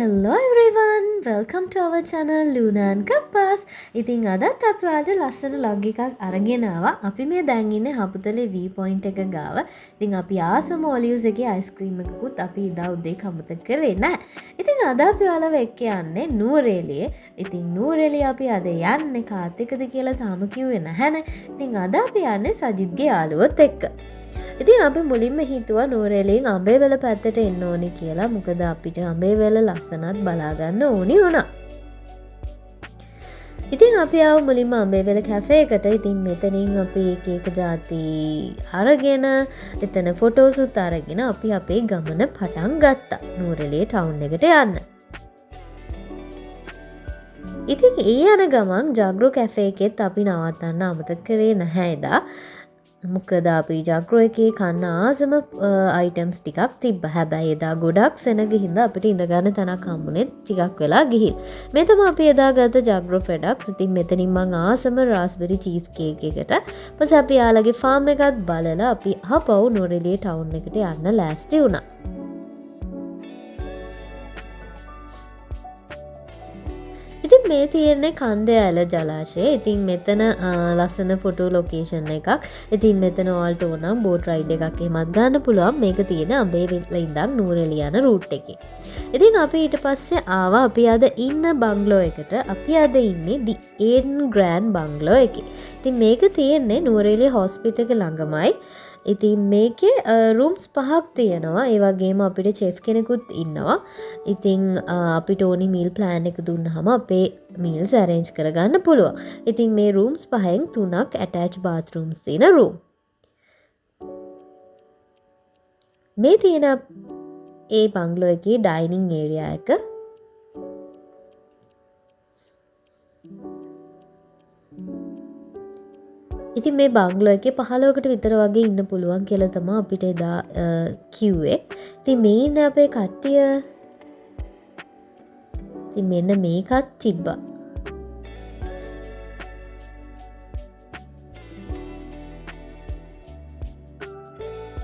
Hello everyone, welcome to our channel Luna and Compass. ඉතින් අදත් අපි ඔයාලට ලස්සන log එකක් අරගෙන ආවා. අපි මේ දැන් ඉන්නේ හපුතලේ view point එක ගාව. ඉතින් අපි ආසම ඔලිව්ස් එකේ ice cream එකකුත් අපි ඉදා උදේ කමත කරේ නැහැ. ඉතින් අද අපි ඔයාලව එක්ක යන්නේ නූරේලියේ. ඉතින් නූරේලිය අපි අද යන්නේ කාත් එක්කද කියලා තාම කිව්වේ නැහැනේ. ඉතින් අද අපි යන්නේ සජිත්ගේ යාළුවොත් එක්ක. ඉතින් අපි මුලින්ම හිතුවා නූරේලියෙන් අඹේවැල පැත්තට එන්න ඕනේ කියලා. මොකද අපිට අඹේවැල ලස්සනත් බලා ගන්න ඕනි වුණා. ඉතින් අපි ආව මුලින්ම අඹේවැල කැෆේ එකට. ඉතින් මෙතනින් අපි එක જાති අරගෙන එතන ෆොටෝස් උත් අරගෙන අපි අපේ ගමන පටන් ගත්තා නූරේලිය ටවුන් එකට යන්න. ඉතින් ඒ යන ගමන් ජග්‍රෝ කැෆේ එකෙත් අපි නවත්තන්න අමතක කරේ නැහැ එදා. මොකද අපි ජග්‍රෝ එකේ කන්න ආසම අයිටම්ස් ටිකක් තිබ්බ. හැබැයි එදා ගොඩක් සෙනග හින්දා අපිට ඉඳ ගන්න තැනක් හම්බුනේ ටිකක් වෙලා ගිහින්. මේ තමයි අපි එදා ගත්ත ජග්‍රෝ ෆෙඩක්ස්. ඉතින් මෙතනින් මං ආසම රාස්බෙරි චීස් කේක් එකට. ඊපස්සේ අපි යාළගේ ෆාම් එකත් බලලා අපි ආපහු නූරේලිය ටවුන් එකට යන්න ලෑස්ති වුණා. ඉතින් මේ තියෙන්නේ කන්දේ ඇල ජලාශය. ඉතින් මෙතන ලස්සන ෆොටෝ ලොකේෂන් එකක්. ඉතින් මෙතන ඔයාලට ඕනම් බෝට් රයිඩ් එකක් එහෙමත් ගන්න පුළුවන්. මේක තියෙන අඹේවැල ඉඳන් නූරේලිය යන රූට් එකේ. ඉතින් අපි ඊට පස්සේ ආවා අපි අද ඉන්න බංගලෝ එකට. අපි අද ඉන්නේ දි ඒඩන් ග්‍රෑන්ඩ් බංගලෝ එකේ. ඉතින් මේක තියෙන්නේ නූරේලිය හොස්පිටල් එක ළඟමයි. ඉතින් මේකේ රූම්ස් 5ක් තියෙනවා. ඒ වගේම අපිට චෙෆ් කෙනෙකුත් ඉන්නවා. ඉතින් අපිට ඕනි මීල් ප්ලෑන් එක දුන්නාම අපේ මීල්ස් අරේන්ජ් කරගන්න පුළුවන්. ඉතින් මේ රූම්ස් 5න් 3ක් ඇටච් බාත්රූම්ස් තියෙන රූම්. මේ තියෙන ඒ බංගලෝ එකේ ඩයිනින් ඒරියා එක. ඉතින් මේ බංගලෝ එකේ 15කට විතර වගේ ඉන්න පුළුවන් කියලා තමයි අපිට එදා කිව්වේ. ඉතින් මේ ඉන්න අපේ කට්ටිය ඉතින් මෙන්න මේකත් තිබ්බා.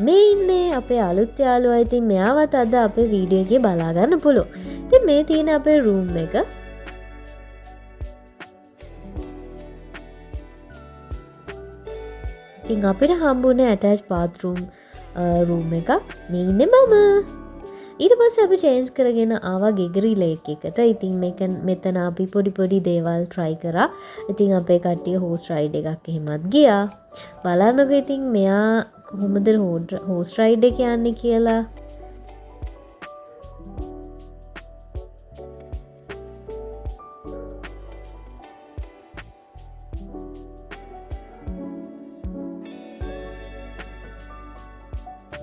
මේ ඉන්නේ අපේ අලුත් යාළුවා. ඉතින් මෙයාවත් අද අපේ වීඩියෝ එකේ බලා ගන්න පුළුවන්. ඉතින් මේ තියෙන අපේ රූම් එක. ඉතින් අපිට හම්බුනේ ඇටච් බාත්රූම් රූම් එකක්. මේ ඉන්නේ මම. ඊට පස්සේ අපි චේන්ජ් කරගෙන ආවා ගෙගරි ලේක් එකට. ඉතින් මෙතන අපි පොඩි දේවල් try කරා. ඉතින් අපේ කට්ටිය හෝස් රයිඩ් එකක් එහෙමත් ගියා. බලන්නකෝ ඉතින් මෙයා කොහොමද හෝස් රයිඩ් එක යන්නේ කියලා.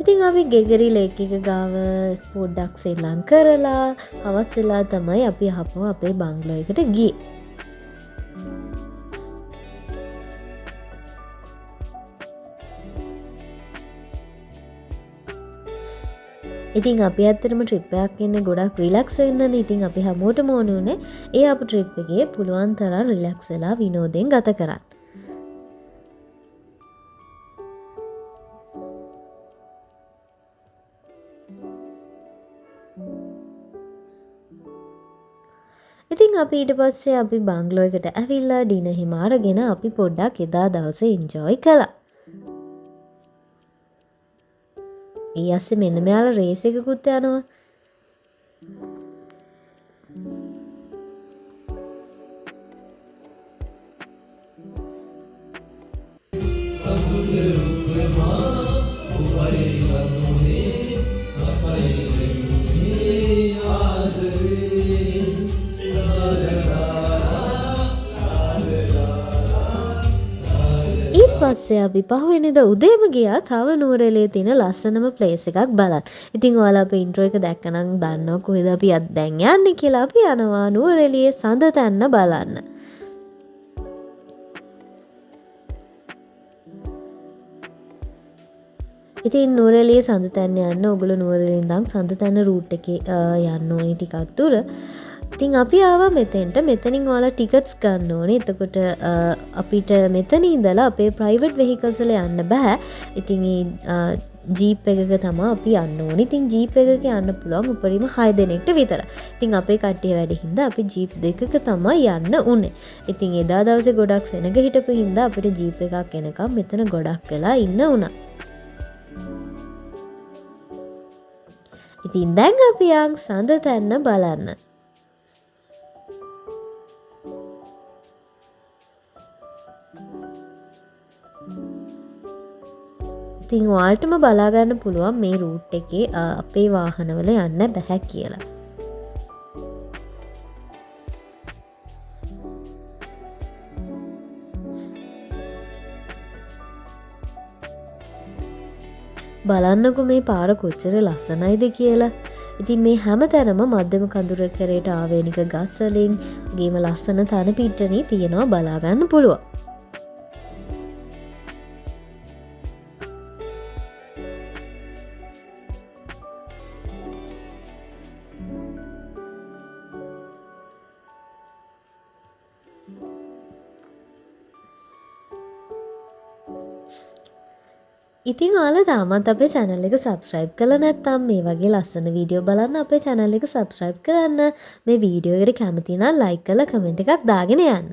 ඉතින් අපි ගෙගරි ලේක් එක ගාව පොඩ්ඩක් සෙල්ලම් කරලා හවස් වෙලා තමයි අපි ආපහු අපේ බංගලෝ එකට ගියේ. ඉතින් අපි ඇත්තටම ට්‍රිප් එකක් යන්නේ ගොඩක් රිලැක්ස් වෙන්නනේ. ඉතින් අපි හැමෝටම ඕන උනේ ඒ අපේ ට්‍රිප් එකේ පුළුවන් තරම් රිලැක්ස් වෙලා විනෝදයෙන් ගත කරන්න. ඉතින් අපි ඊට පස්සේ අපි බංගලෝ එකට ඇවිල්ලා ඩිනර් හිම අරගෙන අපි පොඩ්ඩක් එදා දවසේ එන්ජොයි කළා. ඊ ඇස්සේ මෙන්න මෙයාලා රේස් එකකුත් යනවා. පස්සේ අපි පහුවෙනිදා උදේම ගියා තව නූරේලියේ තියෙන ලස්සනම ප්ලේස් එකක් බලන්න. ඉතින් ඔයාලා අපේ ඉන්ට්‍රෝ එක දැක්කනම් දන්නවා කොහෙද අපි දැන් යන්නේ කියලා. අපි යනවා නූරේලියේ සඳ තැන්න බලන්න. ඉතින් නූරේලියේ සඳ තැන්න යන්න ඔයගොල්ලෝ නූරේලියේ ඉඳන් සඳ තැන්න රූට් එකේ යන්න ඕනේ ටිකක් දුර. ඉතින් අපි ආවා මෙතෙන්ට. මෙතනින් ඔයාලා ටිකට්ස් ගන්න ඕනේ. එතකොට අපිට මෙතන ඉඳලා අපේ ප්‍රයිවට් වෙහිකල්ස් වල යන්න බෑ. ඉතින් ජීප් එකක තමයි අපි යන්න ඕනේ. ඉතින් ජීප් එකක යන්න පුළුවන් උපරිම 6 දෙනෙක්ට විතර. ඉතින් අපේ කට්ටිය වැඩි හින්දා අපි ජීප් දෙකක තමයි යන්න උනේ. ඉතින් එදා දවසේ ගොඩක් සෙනග හිටපු හින්දා අපිට ජීප් එකක් එනකම් මෙතන ගොඩක් වෙලා ඉන්න වුණා. ඉතින් දැන් අපි යන් සඳ තැන්න බලන්න. ඉතින් ඔයාලටම බලා ගන්න පුළුවන් මේ රූට් එකේ අපේ වාහනවල යන්න බෑ කියලා. බලන්නකෝ මේ පාර කොච්චර ලස්සනයිද කියලා. ඉතින් මේ හැම තැනම මධ්‍යම කඳුර කරේට ආවේනික ගස් වලින් ගේම ලස්සන තන පිට්ටනිය තියෙනවා බලා ගන්න පුළුවන්. ඉතින් ඔයාලා තාමත් අපේ channel එක subscribe කරලා නැත්නම් මේ වගේ ලස්සන වීඩියෝ බලන්න අපේ channel එක subscribe කරන්න. මේ වීඩියෝ එකට කැමති නම් like කරලා comment එකක් දාගෙන යන්න.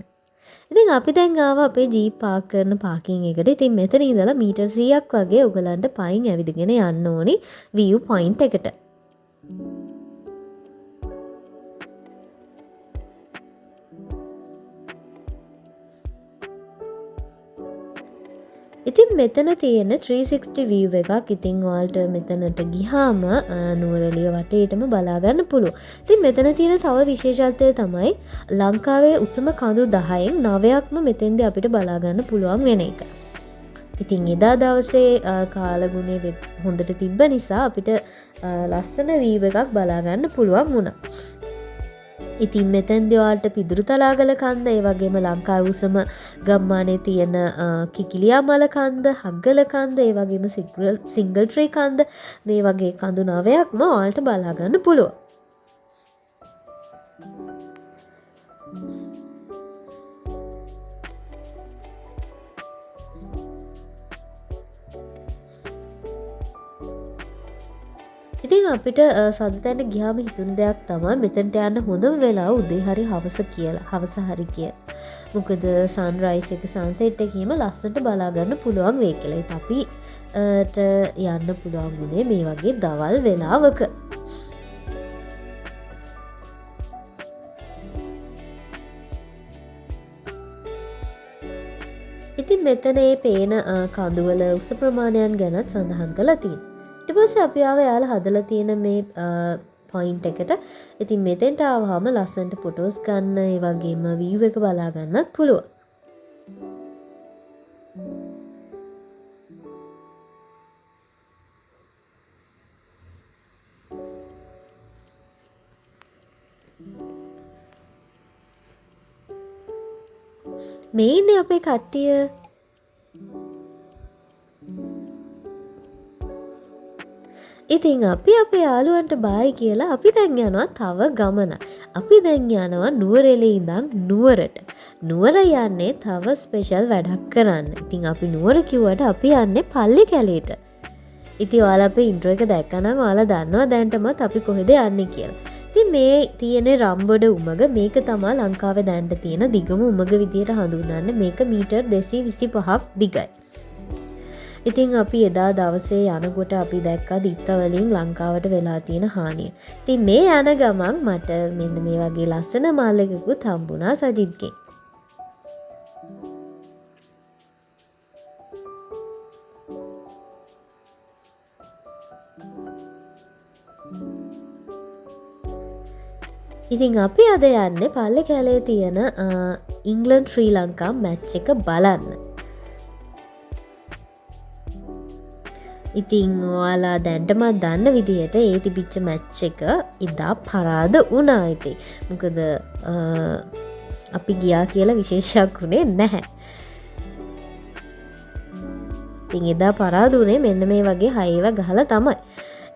ඉතින් අපි දැන් ආවා අපේ ජීප් පාක් කරන පාකින් එකට. ඉතින් මෙතන ඉඳලා මීටර් 100ක් වගේ ඔයගලන්ට පයින් ඇවිදගෙන යන්න ඕනි view point එකට. ඉතින් මෙතන තියෙන 360 view එකක්. ඉතින් ඔයාලට මෙතනට ගියාම නුවරඑළිය වටේටම බලා ගන්න පුළුවන්. ඉතින් මෙතන තියෙන තව විශේෂත්වය තමයි ලංකාවේ උසම කඳු 10න් 9ක්ම මෙතෙන්දී අපිට බලා ගන්න පුළුවන් වෙන එක. ඉතින් එදා දවසේ කාලගුණය හොඳට තිබ්බ නිසා අපිට ලස්සන view එකක් බලා ගන්න පුළුවන් වුණා. ඉතින් මෙතෙන්දී ඔයාලට පිදුරු තලාගල කන්ද, ඒ වගේම ලංකාවේ උසම ගම්මානයේ තියෙන කිකිලියාමල කන්ද, හග්ගල කන්ද, ඒ වගේම සිංගල් ට්‍රී කන්ද, මේ වගේ කඳු 9ක්ම ඔයාලට බලා ගන්න පුළුවන්. ඉතින් අපිට සඳතැන්න ගියාම හිතුන දෙයක් තමයි මෙතනට යන්න හොඳම වෙලාව උදේ හරි හවස කියලා. හවස හරි කියලා. මොකද සන්රයිස් එක සන්සෙට් එකේම ලස්සනට බලා ගන්න පුළුවන් වෙයි කියලා. ඒත් අපිට යන්න පුළුවන් උනේ මේ වගේ දවල් වෙලාවක. ඉතින් මෙතන මේ පේන කඳුවල උස ප්‍රමාණයන් ගැනත් සඳහන් කරලා තියෙනවා. ඊට පස්සේ අපි ආව යාලා හදලා තියෙන මේ පොයින්ට් එකට. ඉතින් මෙතෙන්ට ආවම ලස්සනට ෆොටෝස් ගන්න, ඒ වගේම view එක බලා ගන්නත් පුළුවන්. මේ ඉන්නේ අපේ කට්ටිය. ඉතින් අපි අපේ යාළුවන්ට බායි කියලා අපි දැන් යනවා තව ගමන. අපි දැන් යනවා නුවරඑළිය ඉඳන් නුවරට. නුවර යන්නේ තව ස්පෙෂල් වැඩක් කරන්න. ඉතින් අපි නුවර කිව්වට අපි යන්නේ පල්ලි කැලේට. ඉතින් ඔයාලා අපේ ඉන්ට්‍රෝ එක දැක්කනම් ඔයාලා දන්නවා දැන්ටමත් අපි කොහෙද යන්නේ කියලා. ඉතින් මේ තියෙන රම්බොඩ උමග මේක තමයි ලංකාවේ දැන්ට තියෙන දිගම උමග විදියට හඳුන්වන්නේ. මේක මීටර් 225ක් දිගයි. ඉතින් අපි එදා දවසේ යනකොට අපි දැක්කා දිත්තවලින් ලංකාවට වෙලා තියෙන හානිය. ඉතින් මේ යන ගමන් මට මෙන්න මේ වගේ ලස්සන මාල් එකකුත් හම්බුණා සජිත්ගෙන්. ඉතින් අපි අද යන්නේ පල්ලි කැලේ තියෙන ඉංග්ලන්ඩ් ශ්‍රී ලංකා මැච් එක බලන්න. ඉතින් ඔයාලා දැන්ටමත් දන්න විදිහට ඒ තිබිච්ච මැච් එක ඉදා පරාද වුණා. ඉතින් මොකද අපි ගියා කියලා විශේෂයක් වුණේ නැහැ. ඉතින් එදා පරාද වුණේ මෙන්න මේ වගේ හයව ගහලා තමයි.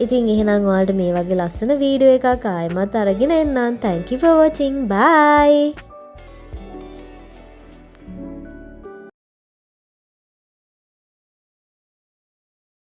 ඉතින් එහෙනම් ඔයාලට මේ වගේ ලස්සන වීඩියෝ එකක් ආයෙමත් අරගෙන එන්නම්. Thank you for watching. Bye.